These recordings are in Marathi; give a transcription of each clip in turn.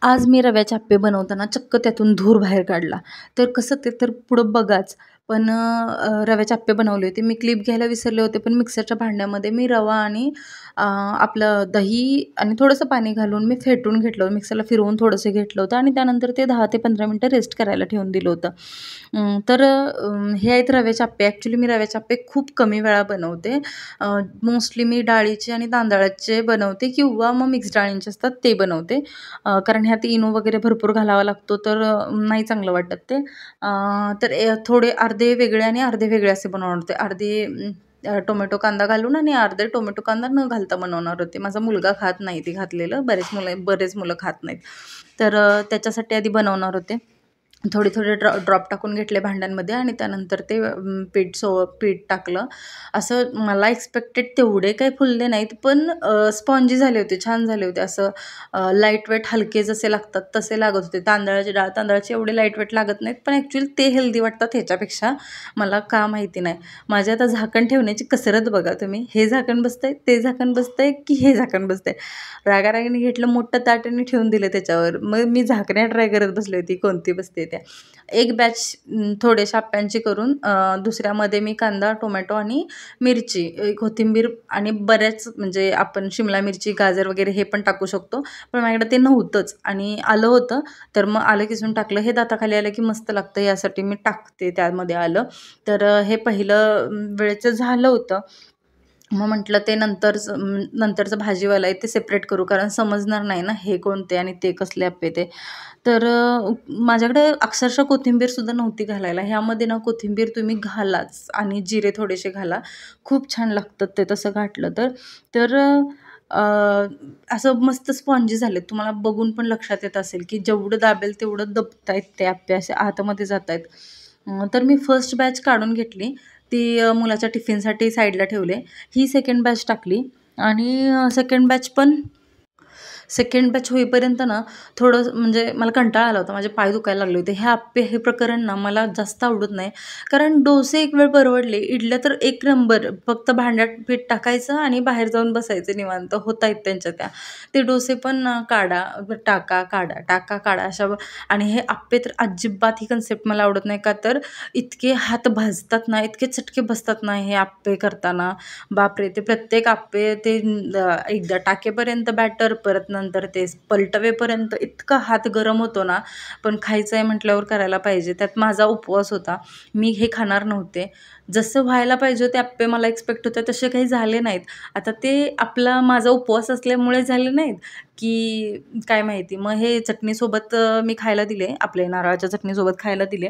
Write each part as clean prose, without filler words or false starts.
आज मी रव्याचे अप्पे बनवताना चक्क त्यातून धूर बाहेर काढला. तर कसं ते तर पुढं बघाच. पण रव्याचे अप्पे बनवले होते. मी क्लिप घ्यायला विसरले होते, पण मिक्सरच्या भांड्यामध्ये मी रवा आणि आपलं दही आणि थोडंसं पाणी घालून मी फेटून घेतलं. मिक्सरला फिरवून थोडंसं घेतलं होतं आणि त्यानंतर ते 10 ते 15 मिनिटं रेस्ट करायला ठेवून दिलं होतं. तर हे आहेत रव्याचे अप्पे. ॲक्चुअली मी रव्याचे अप्पे खूप कमी वेळा बनवते. मोस्टली मी डाळीचे आणि तांदळाचे बनवते किंवा मग मिक्स डाळींचे असतात ते बनवते. कारण ह्यात इनो वगैरे भरपूर घालावा लागतो, तर नाही चांगलं वाटत ते. तर थोडे अर्धे वेगळे आणि अर्धे वेगळे असे बनवणार होते. अर्धे टोमॅटो कांदा घालून आणि अर्धे टोमॅटो कांदा न घालता बनवणार होते. माझा मुलगा खात नाही ते घातलेलं. बरेच मुलं खात नाहीत. तर त्याच्यासाठी आधी बनवणार होते. थोडे ड्रॉप टाकून घेतले भांड्यांमध्ये आणि त्यानंतर ते पीठ टाकलं. असं मला एक्सपेक्टेड तेवढे काही फुलले नाहीत, पण स्पॉन्जी झाले होते, छान झाले होते. असं लाईट वेट हलके जसे लागतात तसे लागत होते. तांदळाचे एवढे लाईट वेट लागत नाहीत, पण ॲक्च्युअली ते हेल्दी वाटतात ह्याच्यापेक्षा. मला का माहिती नाही. माझ्या आता झाकण ठेवण्याची कसरत बघा तुम्ही. हे झाकण बसतंय, ते झाकण बसतंय की हे झाकण बसतंय. रागारागाने घेतलं मोठं ताट आणि ठेवून दिलं त्याच्यावर. मग मी झाकण्या ट्राय करत बसले होती कोणती बसते त्या. एक बॅच थोड्याशा आप्यांची करून दुसऱ्यामध्ये मी कांदा, टोमॅटो आणि मिरची, कोथिंबीर आणि बऱ्याच म्हणजे आपण शिमला मिरची, गाजर वगैरे हे पण टाकू शकतो. पण माझ्याकडे ते नव्हतंच आणि आलं होतं, तर मग आलं किसून टाकलं. हे दाताखाली आलं की मस्त लागतं, यासाठी मी टाकते त्यामध्ये आलं. तर हे पहिलं वेळेचं झालं होतं. मग म्हटलं ते नंतरचं भाजीवाला आहे ते सेपरेट करू, कारण समजणार नाही ना हे कोणते आणि ते कसले अप्पे ते. तर माझ्याकडे अक्षरशः कोथिंबीरसुद्धा नव्हती घालायला. ह्यामध्ये ना कोथिंबीर तुम्ही घालाच आणि जिरे थोडेसे घाला. खूप छान लागतं ते तसं घातलं तर. तर असं मस्त स्पॉन्जी झालेत. तुम्हाला बघून पण लक्षात येत असेल की जेवढं दाबेल तेवढं दबतायत ते अप्पे, असे आतमध्ये जातायत. तर मी फर्स्ट बॅच काढून घेतली. ती मुलाच्या टिफिनसाठी साईडला ठेवले. ही सेकंड बॅच टाकली आणि सेकंड बॅच होईपर्यंत ना थोडं म्हणजे मला कंटाळा आला होता. माझे पाय दुखायला लागले होते. हे प्रकरण ना मला जास्त आवडत नाही. कारण डोसे एक वेळ परवडले, इडल्या तर एक नंबर. फक्त भांड्यात पीठ टाकायचं आणि बाहेर जाऊन बसायचं निवांत. होतायत त्यांच्या त्या. ते डोसे पण काढा, टाका, काढा, टाका, काढा अशा. आणि हे अप्पे तर अजिबात ही कन्सेप्ट मला आवडत नाही. का तर इतके हात भाजतात ना, इतके चटके बसतात ना हे अप्पे करताना. बापरे! ते प्रत्येक अप्पे ते एकदा टाकेपर्यंत बॅटर, परत नंतर ते पलटवेपर्यंत इतका हात गरम होतो ना. पण खायचं आहे म्हटल्यावर करायला पाहिजे. त्यात माझा उपवास होता. मी हे खाणार नव्हते. जसं व्हायला पाहिजे ते अप्पे मला एक्सपेक्ट होते तसे काही झाले नाहीत. आता ते माझा उपवास असल्यामुळे झाले नाहीत की काय माहिती. मग हे चटणीसोबत मी खायला दिले, आपले नारळाच्या चटणीसोबत खायला दिले.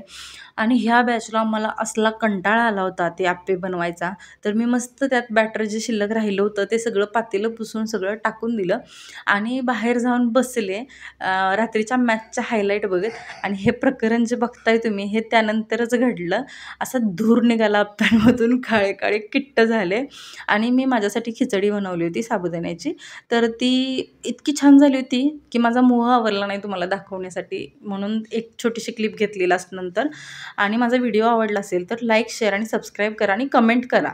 आणि ह्या बॅचला मला असला कंटाळा आला होता ते अप्पे बनवायचा. तर मी मस्त त्यात बॅटर जे शिल्लक राहिलं होतं ते सगळं पातेलं पुसून सगळं टाकून दिलं आणि बाहेर जाऊन बसले रात्रीच्या मॅचच्या हायलाईट बघत. आणि हे प्रकरण जे बघताय तुम्ही हे त्यानंतरच घडलं. असा धूर निघाला अप्प्यांमधून, काळे काळे किट्ट झाले. आणि मी माझ्यासाठी खिचडी बनवली होती साबुदाण्याची. तर ती इतकी छान झाली होती की माझा मोह आवरला नाही तुम्हाला दाखवण्यासाठी, म्हणून एक छोटीशी क्लिप घेतली लास्ट नंतर. आणि माझा व्हिडिओ आवडला असेल तर लाईक, शेअर आणि सबस्क्राईब करा आणि कमेंट करा.